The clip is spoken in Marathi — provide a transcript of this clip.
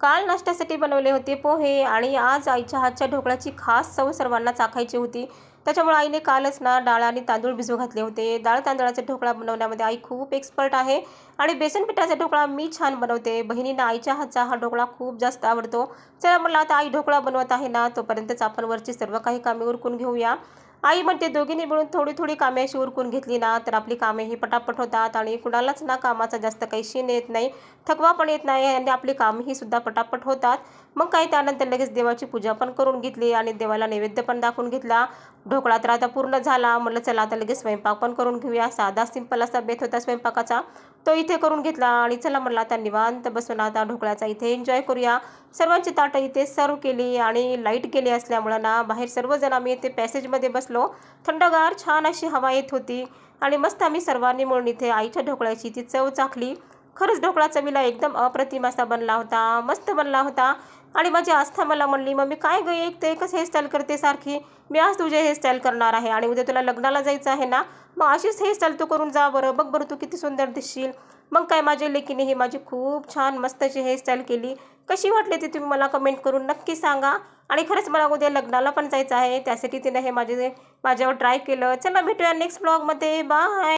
काल नाश्त्यासाठी बनवले होते पोहे आणि आज आईच्या हातच्या ढोकळ्याची खास चव सर्वांना चाखायची होती. त्याच्यामुळे आईने कालच ना डाळ आणि तांदूळ भिजवू घातले होते. डाळ तांदळाचा ढोकळा बनवण्यामध्ये आई खूप एक्सपर्ट आहे आणि बेसन पिठाचा ढोकळा मी छान बनवते. बहिणींना आईच्या हातचा हा ढोकळा खूप जास्त आवडतो. चला म्हटलं आता आई ढोकळा बनवत आहे ना, तोपर्यंतच आपण वरची सर्व काही कामे उरकून घेऊया. आई म्हणते दोघींनी मिळून थोडी थोडी कामे अशी उरकून घेतली ना, तर आपली कामे ही पटापट होतात आणि कुणालाच ना कामाचा जास्त काही शीण येत नाही, थकवा पण येत नाही आणि आपली कामंही सुद्धा पटापट होतात. मग काय त्यानंतर लगेच देवाची पूजा पण करून घेतली आणि देवाला नैवेद्य पण दाखवून घेतला. ढोकळा तर आता पूर्ण झाला. म्हटलं चला आता लगेच स्वयंपाक पण करून घेऊया. साधा सिंपल असा बेत होता स्वयंपाकाचा, तो इथे करून घेतला आणि चला म्हटलं आता निवांत बसून आता ढोकळ्याचा इथे एन्जॉय करूया. सर्वांची ताटं इथे सर्व केली आणि लाईट गेली असल्यामुळं ना बाहेर सर्वजण आम्ही इथे पॅसेजमध्ये बसलो. थंडगार छान अशी हवा येत होती आणि मस्त आम्ही सर्वांनी मिळून इथे आईच्या ढोकळ्याची ती चव चाखली. खरंच ढोकळा चवीला एकदम अप्रतिम असा बनला होता, मस्त बनला होता. आणि माझी आस्था मला म्हणली, "मम्मी काय गं एक ते एकच हेअरस्टाईल करते सारखी? मी आज तुझे हेअरस्टाईल करणार आहे आणि उद्या तुला लग्नाला जायचं आहे ना, मग अशीच हेअरस्टाईल तू करून जा बरं. बघ बरं तू किती सुंदर दिसशील." मग काय माझ्या लेकीने ही माझी खूप छान मस्त अशी हेअरस्टाईल केली. कशी वाटली ती तुम्ही मला कमेंट करून नक्की सांगा. आणि खरंच मला उद्या लग्नाला पण जायचं आहे, त्यासाठी तिने हे माझ्यावर ट्राय केलं. चला भेटूया नेक्स्ट ब्लॉगमध्ये. बाय.